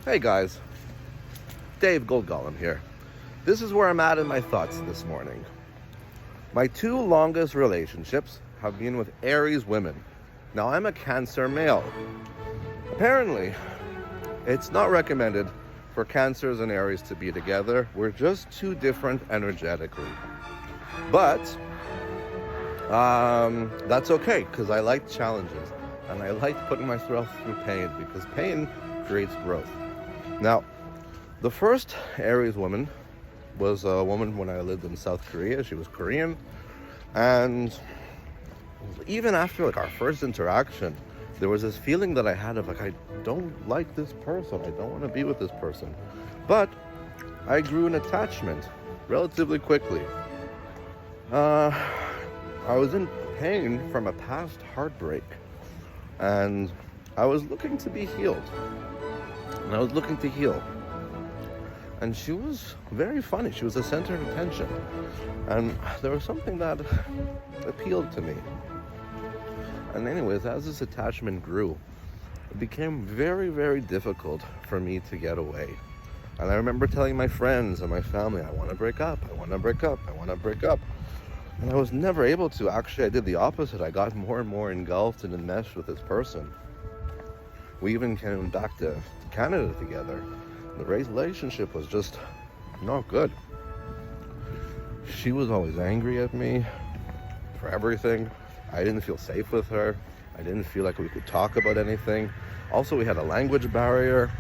Hey guys, Dave Goldgolem here. This is where I'm at in my thoughts this morning. My two longest relationships have been with Aries women. Now I'm a Cancer male. Apparently, it's not recommended for Cancers and Aries to be together. We're just too different energetically. But that's okay, because I like challenges and I like putting myself through pain, because pain creates growth. Now, the first Aries woman was a woman when I lived in South Korea. She was Korean, and even after our first interaction, there was this feeling that I had of I don't like this person. I don't want to be with this person. But I grew an attachment relatively quickly. I was in pain from a past heartbreak, and I was looking to be healed. And I was looking to heal. And she was very funny. She was the center of attention. And there was something that appealed to me. And anyways, as this attachment grew, it became very, very difficult for me to get away. And I remember telling my friends and my family, I want to break up, I want to break up, I want to break up. And I was never able to. Actually, I did the opposite. I got more and more engulfed and enmeshed with this person. We even came back to Canada together. The relationship was just not good. She was always angry at me for everything. I didn't feel safe with her. I didn't feel like we could talk about anything. Also, we had a language barrier.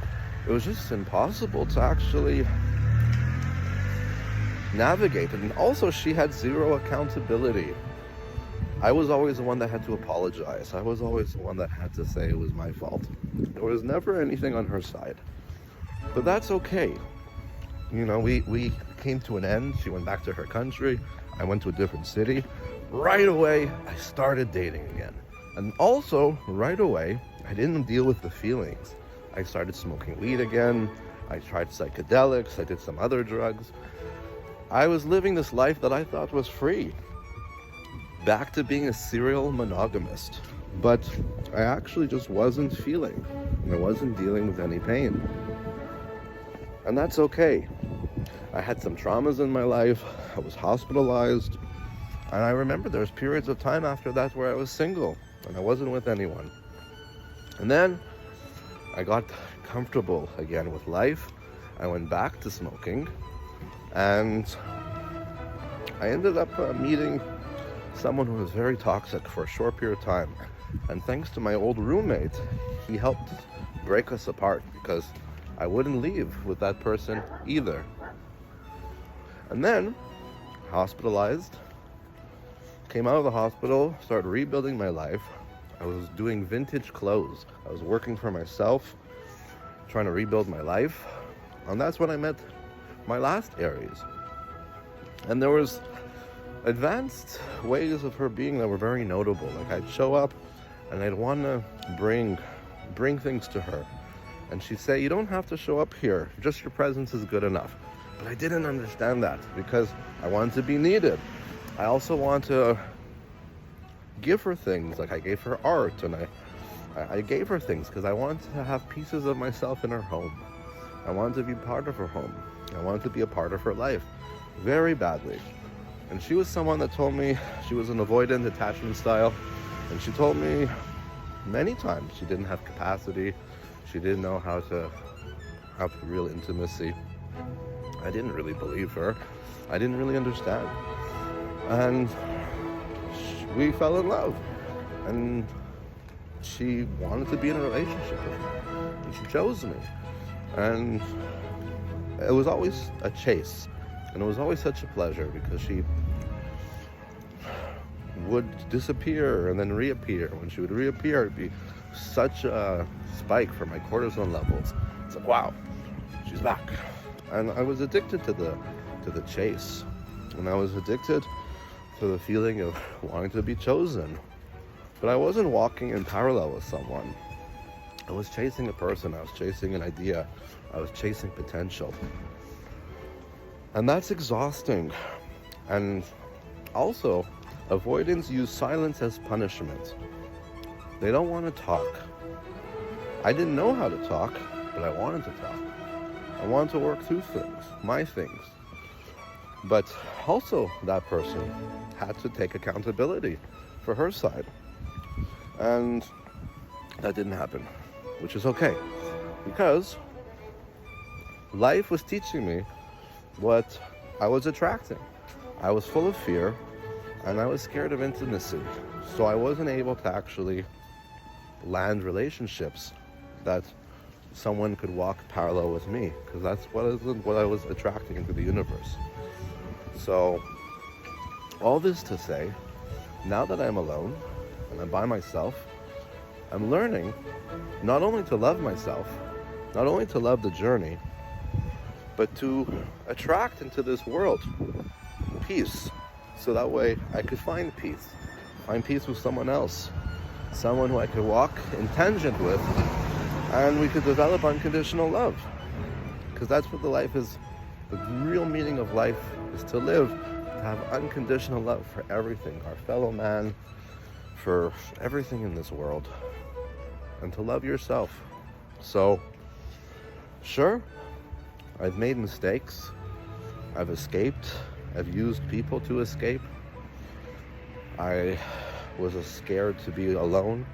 It was just impossible to actually navigate. And also, she had zero accountability. I was always the one that had to apologize. I was always the one that had to say it was my fault. There was never anything on her side. But that's okay. You know, we came to an end. She went back to her country. I went to a different city. Right away, I started dating again. And also, right away, I didn't deal with the feelings. I started smoking weed again. I tried psychedelics. I did some other drugs. I was living this life that I thought was free. Back to being a serial monogamist. But I actually just wasn't feeling, and I wasn't dealing with any pain. And that's okay. I had some traumas in my life. I was hospitalized. And I remember there was periods of time after that where I was single and I wasn't with anyone. And then I got comfortable again with life. I went back to smoking, and I ended up meeting someone who was very toxic for a short period of time. And thanks to my old roommate, he helped break us apart, because I wouldn't leave with that person either. And then, hospitalized, came out of the hospital, started rebuilding my life. I was doing vintage clothes. I was working for myself, trying to rebuild my life. And that's when I met my last Aries. And there was advanced ways of her being that were very notable. Like, I'd show up and I'd want to bring things to her. And she'd say, you don't have to show up here. Just your presence is good enough. But I didn't understand that, because I wanted to be needed. I also want to give her things. Like, I gave her art, and I gave her things because I wanted to have pieces of myself in her home. I wanted to be part of her home. I wanted to be a part of her life very badly. And she was someone that told me she was an avoidant attachment style. And she told me many times she didn't have capacity. She didn't know how to have real intimacy. I didn't really believe her. I didn't really understand. And we fell in love. And she wanted to be in a relationship with me. And she chose me. And it was always a chase. And it was always such a pleasure, because she would disappear and then reappear. When she would reappear, it'd be such a spike for my cortisol levels. It's like, wow, she's back. And I was addicted to the chase. And I was addicted to the feeling of wanting to be chosen. But I wasn't walking in parallel with someone. I was chasing a person. I was chasing an idea. I was chasing potential. And that's exhausting. And also, avoidants use silence as punishment. They don't want to talk. I didn't know how to talk. but I wanted to talk. I wanted to work through things, my things. But also that person had to take accountability for her side. And that didn't happen, which is okay. Because life was teaching me what I was attracting. I was full of fear, and I was scared of intimacy. So I wasn't able to actually land relationships that someone could walk parallel with me, because that's what I was attracting into the universe. So all this to say, now that I'm alone and I'm by myself, I'm learning not only to love myself, not only to love the journey, but to attract into this world peace. So that way I could find peace with someone else, someone who I could walk in tangent with, and we could develop unconditional love. Because that's what the life is. The real meaning of life is to live, to have unconditional love for everything, our fellow man, for everything in this world, and to love yourself. So, sure, I've made mistakes, I've escaped, I've used people to escape. I was scared to be alone,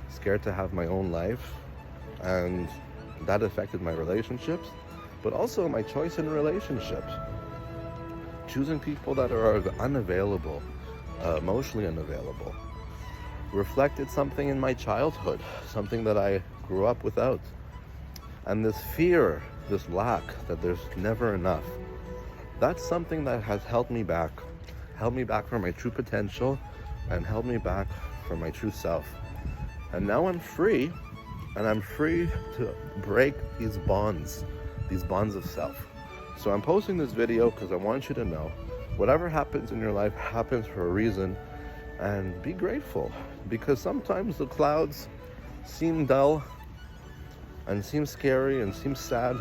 scared to have my own life, and that affected my relationships, but also my choice in relationships. Choosing people that are unavailable, emotionally unavailable, reflected something in my childhood, something that I grew up without. And this fear, this lack, that there's never enough, that's something that has held me back from my true potential, and held me back from my true self. And now I'm free, and I'm free to break these bonds of self. So I'm posting this video because I want you to know, whatever happens in your life happens for a reason, and be grateful, because sometimes the clouds seem dull and seem scary and seem sad,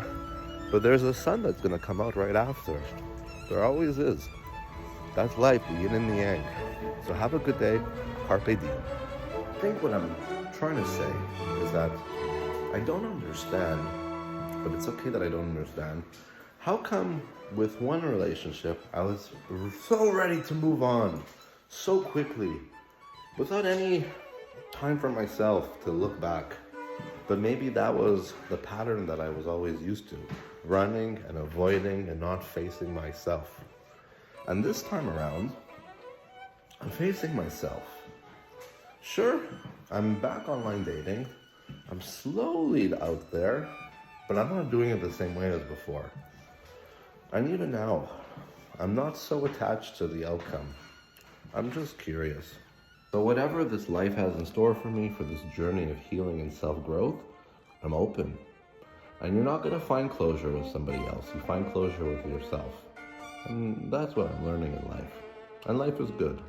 but there's a sun that's going to come out right after. There always is. That's life, the yin and the yang. So have a good day. Carpe diem. I think what I'm trying to say is that I don't understand, but it's okay that I don't understand. How come with one relationship I was so ready to move on so quickly without any time for myself to look back? But maybe that was the pattern that I was always used to, running and avoiding and not facing myself. And this time around, I'm facing myself. Sure, I'm back online dating. I'm slowly out there, but I'm not doing it the same way as before. And even now, I'm not so attached to the outcome. I'm just curious. So whatever this life has in store for me for this journey of healing and self-growth, I'm open. And you're not going to find closure with somebody else. You find closure with yourself. And that's what I'm learning in life. And life is good.